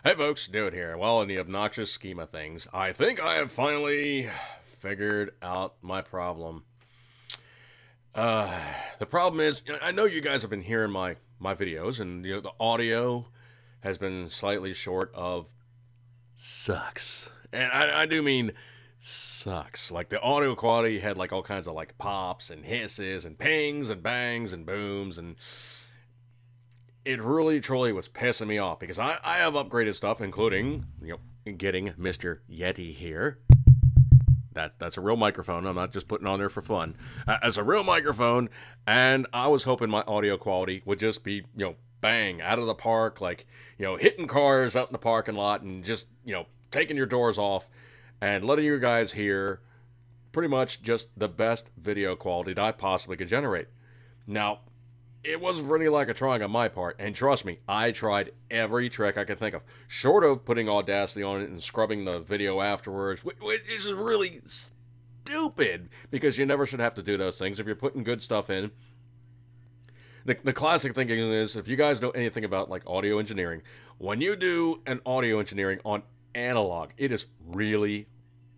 Hey folks, Dude here. Well, in the obnoxious scheme of things, I think I have finally figured out my problem. Uh, the problem is, I know you guys have been hearing my videos, and the audio has been slightly short of sucks, and I do mean sucks. Like the audio quality had like all kinds of like pops and hisses and pings and bangs and booms and it really truly was pissing me off because I have upgraded stuff, including getting Mr. Yeti here. That's a real microphone. I'm not just putting on there for fun. As a real microphone, and I was hoping my audio quality would just be bang out of the park, like hitting cars out in the parking lot and just taking your doors off and letting you guys hear pretty much just the best video quality that I possibly could generate. Now, it wasn't really like a trying on my part, and trust me, I tried every trick I could think of, short of putting Audacity on it and scrubbing the video afterwards, which is really stupid, because you never should have to do those things if you're putting good stuff in. The classic thinking is, if you guys know anything about like audio engineering, when you do an audio engineering on analog, it is really,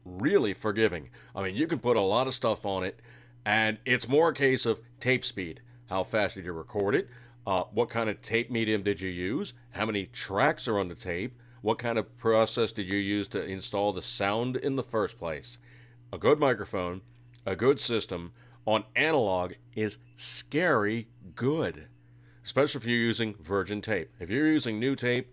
really forgiving. I mean, you can put a lot of stuff on it, and it's more a case of tape speed. How fast did you record it? What kind of tape medium did you use? How many tracks are on the tape? What kind of process did you use to install the sound in the first place? A good microphone, a good system on analog is scary good, especially if you're using virgin tape. If you're using new tape,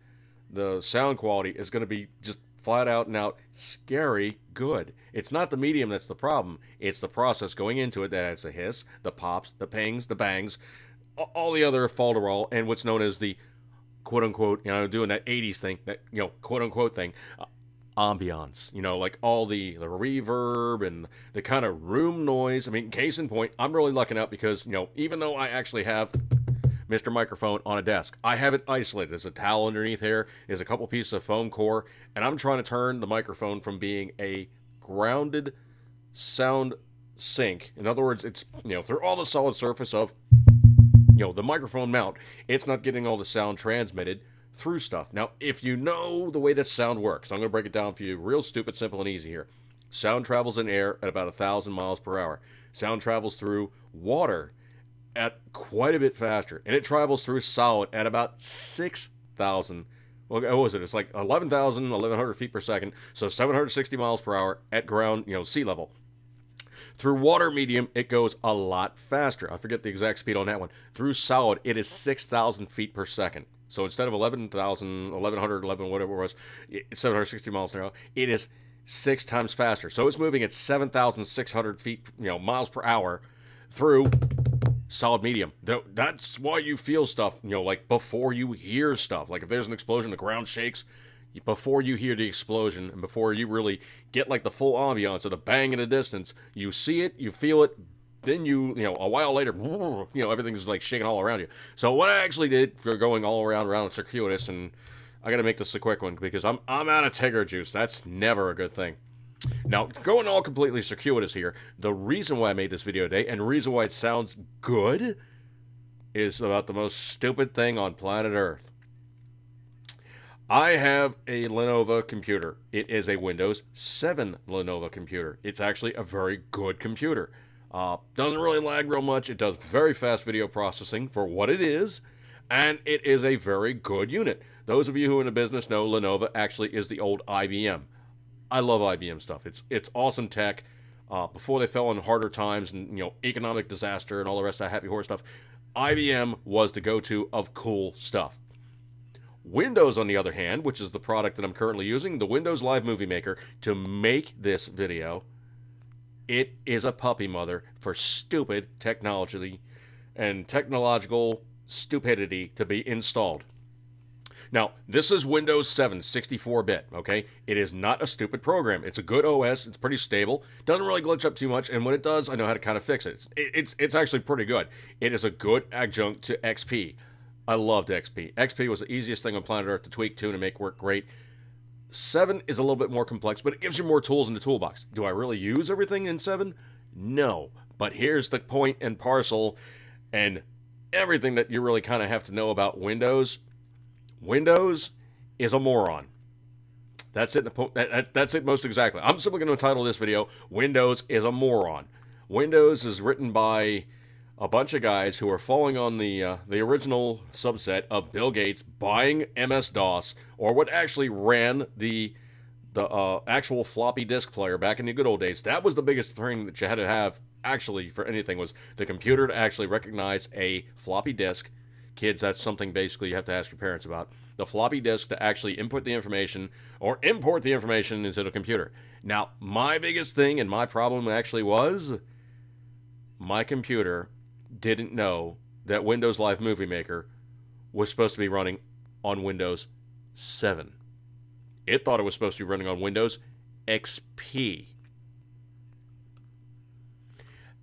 the sound quality is going to be just flat out and out scary good. It's not the medium that's the problem. It's the process going into it that adds the hiss, the pops, the pings, the bangs, all the other falderall, and what's known as the quote-unquote, doing that 80s thing, that, quote-unquote thing, ambiance. Like all the reverb and the kind of room noise. I mean, case in point, I'm really lucking out because, even though I actually have Mr. Microphone on a desk, I have it isolated. There's a towel underneath here, there's a couple pieces of foam core, and I'm trying to turn the microphone from being a grounded sound sink. In other words, it's, through all the solid surface of, the microphone mount, it's not getting all the sound transmitted through stuff. Now, if you know the way that sound works, I'm going to break it down for you real stupid, simple, and easy here. Sound travels in air at about 1,000 miles per hour. Sound travels through water at quite a bit faster, and it travels through solid at about 6,000. Well, what was it? It's like 11,100 feet per second, so 760 miles per hour at ground, sea level. Through water medium, it goes a lot faster. I forget the exact speed on that one. Through solid, it is 6,000 feet per second. So instead of 11,000, 1,100, 11, whatever it was, 760 miles an hour, it is 6 times faster. So it's moving at 7,600 feet, miles per hour through solid medium. That's why you feel stuff, like before you hear stuff. Like if there's an explosion, the ground shakes. Before you hear the explosion and before you really get like the full ambiance of the bang in the distance, you see it, you feel it, then a while later, everything's like shaking all around you. So what I actually did for going all around circuitous, and I got to make this a quick one because I'm out of Tigger juice. That's never a good thing. Now, going all completely circuitous here, the reason why I made this video today and the reason why it sounds good is about the most stupid thing on planet Earth. I have a Lenovo computer. It is a Windows 7 Lenovo computer. It's actually a very good computer. Doesn't really lag real much. It does very fast video processing for what it is, and it is a very good unit. Those of you who are in the business know Lenovo actually is the old IBM. I love IBM stuff. It's awesome tech. Before they fell on harder times and economic disaster and all the rest of that happy horse stuff, IBM was the go-to of cool stuff. Windows, on the other hand, which is the product that I'm currently using, the Windows Live Movie Maker, to make this video, it is a puppy mother for stupid technology and technological stupidity to be installed. Now, this is Windows 7 64-bit, okay? It is not a stupid program. It's a good OS. It's pretty stable. Doesn't really glitch up too much, and when it does, I know how to kind of fix it. It's actually pretty good. It is a good adjunct to XP. I loved XP. XP was the easiest thing on planet Earth to tweak, tune, and make work great. 7 is a little bit more complex, but it gives you more tools in the toolbox. Do I really use everything in 7? No. But here's the point and parcel and everything that you really kind of have to know about Windows. Windows is a moron. That's it. That's it most exactly. I'm simply going to title this video, Windows is a moron. Windows is written by a bunch of guys who are falling on the original subset of Bill Gates buying MS-DOS, or what actually ran the actual floppy disk player back in the good old days. That was the biggest thing that you had to have, actually, for anything, was the computer to actually recognize a floppy disk. Kids, that's something basically you have to ask your parents about. The floppy disk to actually input the information or import the information into the computer. Now, my biggest thing and my problem actually was my computer didn't know that Windows Live Movie Maker was supposed to be running on Windows 7. It thought it was supposed to be running on Windows XP.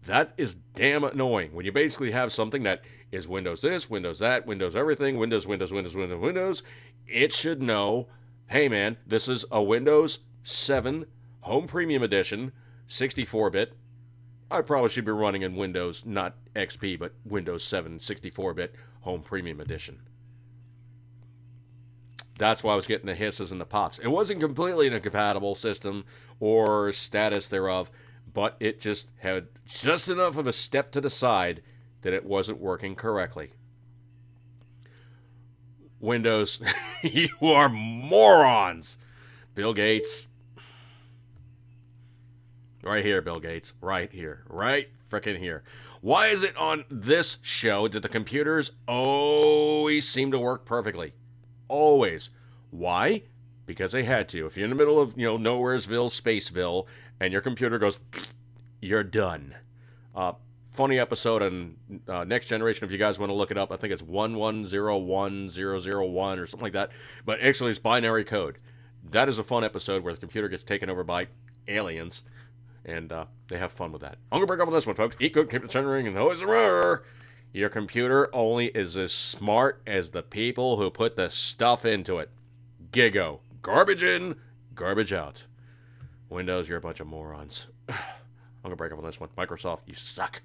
That is damn annoying when you basically have something that is Windows this, Windows that, Windows everything, Windows. It should know, hey man, this is a Windows 7 Home Premium Edition, 64-bit. I probably should be running in Windows, not XP, but Windows 7 64-bit Home Premium Edition. That's why I was getting the hisses and the pops. It wasn't completely an incompatible system or status thereof, but it just had just enough of a step to the side that it wasn't working correctly. Windows, you are morons! Bill Gates. Right here, Bill Gates. Right here. Right frickin' here. Why is it on this show that the computers always seem to work perfectly? Always. Why? Because they had to. If you're in the middle of, Nowheresville, Spaceville, and your computer goes, you're done. Funny episode on Next Generation, if you guys want to look it up. I think it's 1101001 or something like that. But actually, it's binary code. That is a fun episode where the computer gets taken over by aliens. And they have fun with that. I'm going to break up on this one, folks. Eat good, keep it centering, and always remember, your computer only is as smart as the people who put the stuff into it. Giggo. Garbage in, garbage out. Windows, you're a bunch of morons. I'm going to break up on this one. Microsoft, you suck.